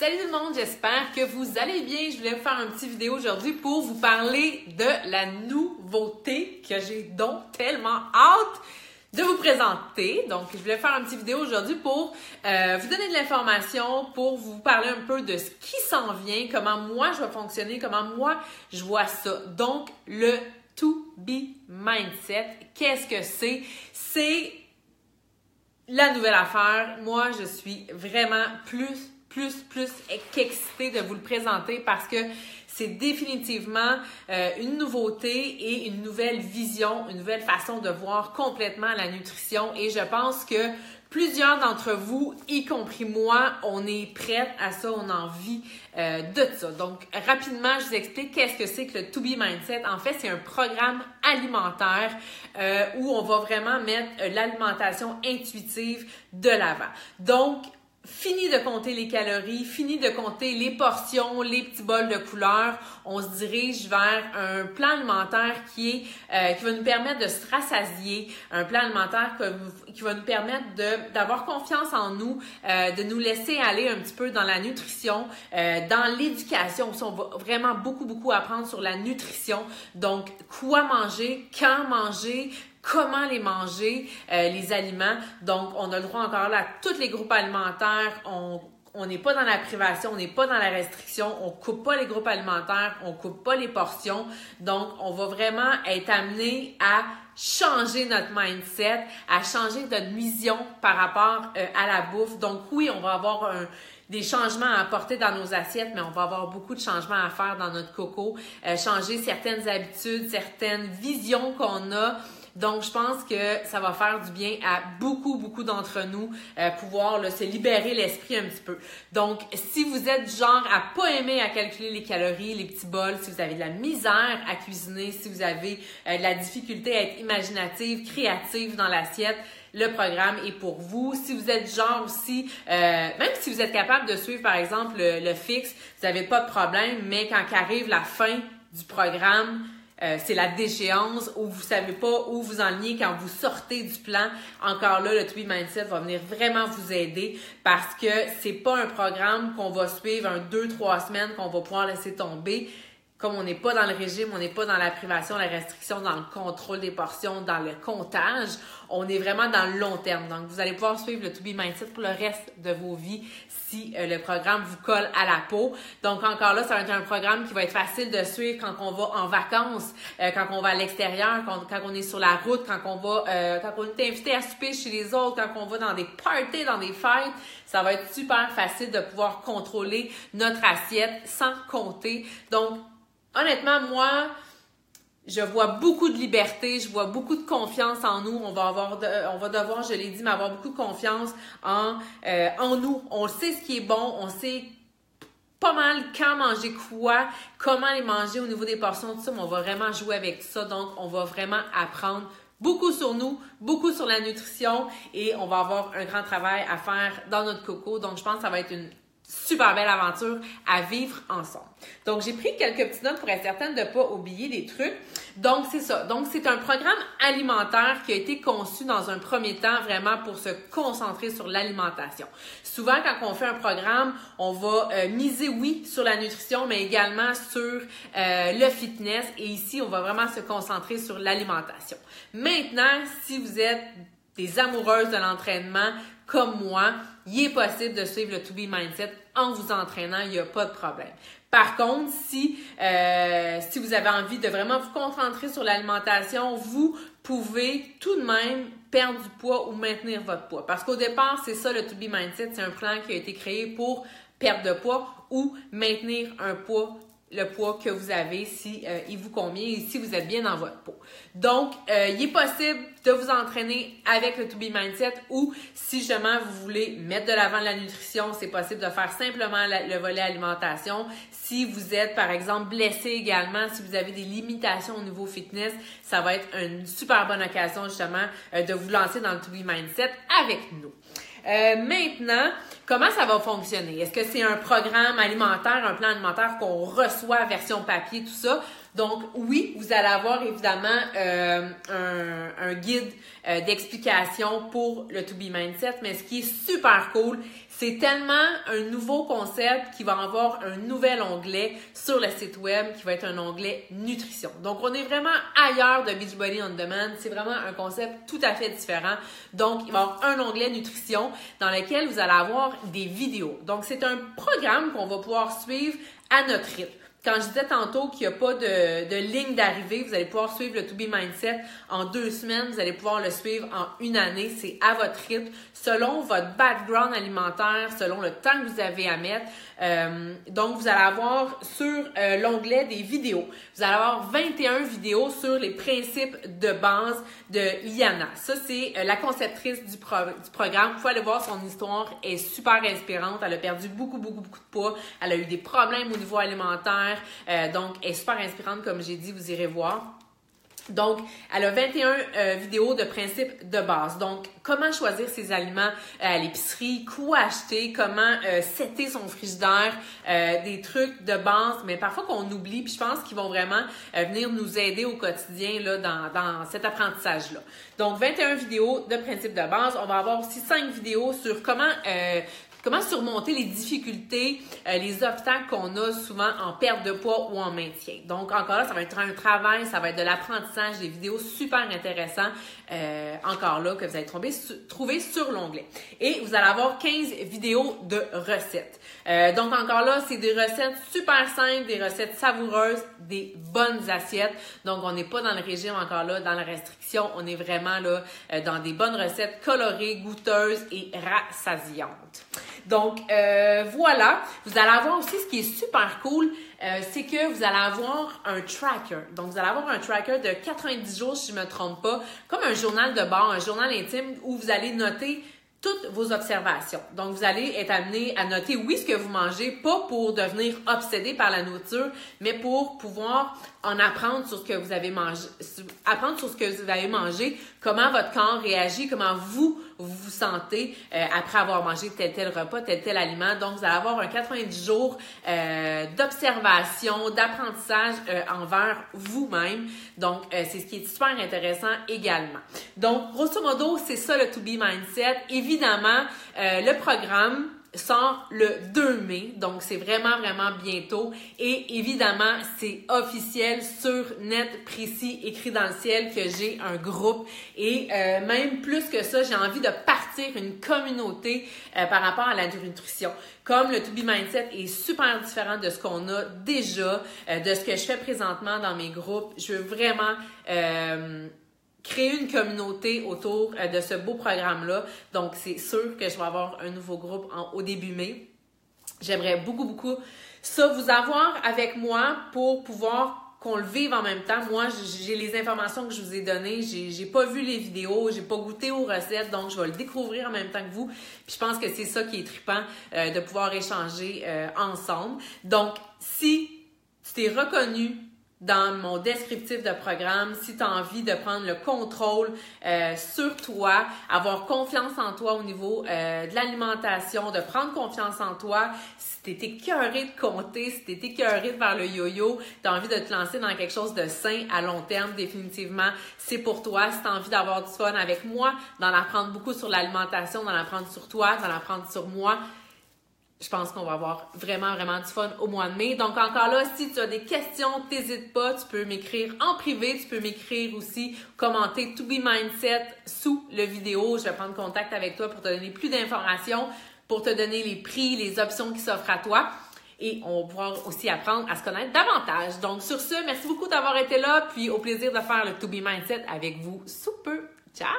Salut tout le monde, j'espère que vous allez bien. Je voulais vous faire une petite vidéo aujourd'hui pour vous parler de la nouveauté que j'ai donc tellement hâte de vous présenter. Donc, je voulais faire une petite vidéo aujourd'hui pour vous donner de l'information, pour vous parler un peu de ce qui s'en vient, comment moi je vais fonctionner, comment moi je vois ça. Donc, le To Be Mindset, qu'est-ce que c'est? C'est la nouvelle affaire. Moi, je suis vraiment plus qu'excitée de vous le présenter parce que c'est définitivement une nouveauté et une nouvelle vision, une nouvelle façon de voir complètement la nutrition. Et je pense que plusieurs d'entre vous, y compris moi, on est prêts à ça, on a envie de ça. Donc, rapidement, je vous explique qu'est-ce que c'est que le To Be Mindset. En fait, c'est un programme alimentaire où on va vraiment mettre l'alimentation intuitive de l'avant. Donc, fini de compter les calories, fini de compter les portions, les petits bols de couleurs. On se dirige vers un plan alimentaire qui va nous permettre de se rassasier, un plan alimentaire qui va nous permettre d'avoir confiance en nous, de nous laisser aller un petit peu dans la nutrition, dans l'éducation. On va vraiment beaucoup apprendre sur la nutrition. Donc, quoi manger, quand manger, comment les manger, les aliments. Donc, on a le droit encore là à tous les groupes alimentaires. On n'est pas dans la privation, on n'est pas dans la restriction, on coupe pas les groupes alimentaires, on coupe pas les portions. Donc, on va vraiment être amené à changer notre mindset, à changer notre vision par rapport à la bouffe. Donc, oui, on va avoir des changements à apporter dans nos assiettes, mais on va avoir beaucoup de changements à faire dans notre coco, changer certaines habitudes, certaines visions qu'on a. Donc, je pense que ça va faire du bien à beaucoup d'entre nous, pouvoir se libérer l'esprit un petit peu. Donc, si vous êtes du genre à pas aimer à calculer les calories, les petits bols, si vous avez de la misère à cuisiner, si vous avez de la difficulté à être imaginative, créative dans l'assiette, le programme est pour vous. Si vous êtes du genre aussi, même si vous êtes capable de suivre par exemple le fixe, vous n'avez pas de problème, mais quand arrive la fin du programme, c'est la déchéance où vous savez pas où vous enlignez quand vous sortez du plan. Encore là, le To Be Mindset va venir vraiment vous aider parce que c'est pas un programme qu'on va suivre 2-3 semaines qu'on va pouvoir laisser tomber. Comme on n'est pas dans le régime, on n'est pas dans la privation, la restriction, dans le contrôle des portions, dans le comptage, on est vraiment dans le long terme. Donc, vous allez pouvoir suivre le To Be Mindset pour le reste de vos vies si le programme vous colle à la peau. Donc, encore là, ça va être un programme qui va être facile de suivre quand on va en vacances, quand on va à l'extérieur, quand on est sur la route, quand on est invité à souper chez les autres, quand on va dans des parties, dans des fêtes. Ça va être super facile de pouvoir contrôler notre assiette sans compter. Donc, honnêtement, moi, je vois beaucoup de liberté, je vois beaucoup de confiance en nous. On va devoir, je l'ai dit, mais avoir beaucoup de confiance en nous. On sait ce qui est bon, on sait pas mal quand manger quoi, comment les manger au niveau des portions, tout ça, mais on va vraiment jouer avec ça. Donc, on va vraiment apprendre beaucoup sur nous, beaucoup sur la nutrition et on va avoir un grand travail à faire dans notre coco. Donc, je pense que ça va être une super belle aventure à vivre ensemble. Donc, j'ai pris quelques petites notes pour être certaine de ne pas oublier des trucs. Donc, c'est ça. Donc, c'est un programme alimentaire qui a été conçu dans un premier temps vraiment pour se concentrer sur l'alimentation. Souvent, quand on fait un programme, on va miser, oui, sur la nutrition, mais également sur le fitness. Et ici, on va vraiment se concentrer sur l'alimentation. Maintenant, si vous êtes des amoureuses de l'entraînement comme moi, il est possible de suivre le To Be Mindset en vous entraînant, il n'y a pas de problème. Par contre, si vous avez envie de vraiment vous concentrer sur l'alimentation, vous pouvez tout de même perdre du poids ou maintenir votre poids. Parce qu'au départ, c'est ça le To Be Mindset, c'est un plan qui a été créé pour perdre de poids ou maintenir le poids que vous avez si il vous convient et si vous êtes bien dans votre peau. Donc, il est possible de vous entraîner avec le To Be Mindset ou si justement vous voulez mettre de l'avant la nutrition, c'est possible de faire simplement le volet alimentation. Si vous êtes, par exemple, blessé également, si vous avez des limitations au niveau fitness, ça va être une super bonne occasion justement de vous lancer dans le To Be Mindset avec nous. Maintenant, comment ça va fonctionner? Est-ce que c'est un programme alimentaire, un plan alimentaire qu'on reçoit version papier, tout ça? Donc, oui, vous allez avoir évidemment un guide d'explication pour le To Be Mindset, mais ce qui est super cool, c'est C'est tellement un nouveau concept qui va avoir un nouvel onglet sur le site web qui va être un onglet nutrition. Donc, on est vraiment ailleurs de Beachbody On Demand. C'est vraiment un concept tout à fait différent. Donc, il va y avoir un onglet nutrition dans lequel vous allez avoir des vidéos. Donc, c'est un programme qu'on va pouvoir suivre à notre rythme. Quand je disais tantôt qu'il n'y a pas de ligne d'arrivée, vous allez pouvoir suivre le To Be Mindset en 2 semaines, vous allez pouvoir le suivre en 1 année. C'est à votre rythme, selon votre background alimentaire, selon le temps que vous avez à mettre. Donc, vous allez avoir sur l'onglet des vidéos, vous allez avoir 21 vidéos sur les principes de base de Liana. Ça, c'est la conceptrice du programme. Vous pouvez aller voir son histoire, elle est super inspirante. Elle a perdu beaucoup de poids. Elle a eu des problèmes au niveau alimentaire. Donc, elle est super inspirante, comme j'ai dit, vous irez voir. Donc, elle a 21 vidéos de principes de base. Donc, comment choisir ses aliments à l'épicerie, quoi acheter, comment setter son frigidaire, des trucs de base, mais parfois qu'on oublie, puis je pense qu'ils vont vraiment venir nous aider au quotidien là, dans cet apprentissage-là. Donc, 21 vidéos de principes de base. On va avoir aussi 5 vidéos sur comment surmonter les difficultés, les obstacles qu'on a souvent en perte de poids ou en maintien. Donc, encore là, ça va être un travail, ça va être de l'apprentissage, des vidéos super intéressantes, encore là, que vous allez trouver sur l'onglet. Et vous allez avoir 15 vidéos de recettes. Donc, encore là, c'est des recettes super simples, des recettes savoureuses, des bonnes assiettes. Donc, on n'est pas dans le régime, encore là, dans la restriction. On est vraiment là dans des bonnes recettes colorées, goûteuses et rassasiantes. Donc, voilà. Vous allez avoir aussi, ce qui est super cool, c'est que vous allez avoir un tracker. Donc, vous allez avoir un tracker de 90 jours, si je ne me trompe pas, comme un journal de bord, un journal intime où vous allez noter toutes vos observations. Donc, vous allez être amené à noter, oui, ce que vous mangez, pas pour devenir obsédé par la nourriture, mais pour pouvoir en apprendre sur ce que vous avez mangé, comment votre corps réagit, comment vous vous sentez après avoir mangé tel repas, tel aliment. Donc, vous allez avoir un 90 jours d'observation, d'apprentissage envers vous-même. Donc, c'est ce qui est super intéressant également. Donc, grosso modo, c'est ça le To Be Mindset. Évidemment, le programme sort le 2 mai, donc c'est vraiment bientôt. Et évidemment, c'est officiel, sur net, précis, écrit dans le ciel que j'ai un groupe. Et même plus que ça, j'ai envie de partir une communauté par rapport à la nutrition. Comme le To Be Mindset est super différent de ce qu'on a déjà, de ce que je fais présentement dans mes groupes, je veux vraiment créer une communauté autour de ce beau programme-là. Donc, c'est sûr que je vais avoir un nouveau groupe au début mai. J'aimerais beaucoup ça, vous avoir avec moi pour pouvoir qu'on le vive en même temps. Moi, j'ai les informations que je vous ai données. J'ai pas vu les vidéos, j'ai pas goûté aux recettes, donc je vais le découvrir en même temps que vous. Puis je pense que c'est ça qui est trippant, de pouvoir échanger ensemble. Donc, si tu t'es reconnu dans mon descriptif de programme, si tu as envie de prendre le contrôle sur toi, avoir confiance en toi au niveau de l'alimentation, de prendre confiance en toi, si tu es écœuré de compter, si tu es écœuré de faire le yo-yo, tu as envie de te lancer dans quelque chose de sain à long terme, définitivement, c'est pour toi. Si tu as envie d'avoir du fun avec moi, d'en apprendre beaucoup sur l'alimentation, d'en apprendre sur toi, d'en apprendre sur moi, je pense qu'on va avoir vraiment du fun au mois de mai. Donc, encore là, si tu as des questions, n'hésite pas, tu peux m'écrire en privé, tu peux m'écrire aussi, commenter To Be Mindset sous la vidéo. Je vais prendre contact avec toi pour te donner plus d'informations, pour te donner les prix, les options qui s'offrent à toi. Et on va pouvoir aussi apprendre à se connaître davantage. Donc, sur ce, merci beaucoup d'avoir été là, puis au plaisir de faire le To Be Mindset avec vous sous peu. Ciao!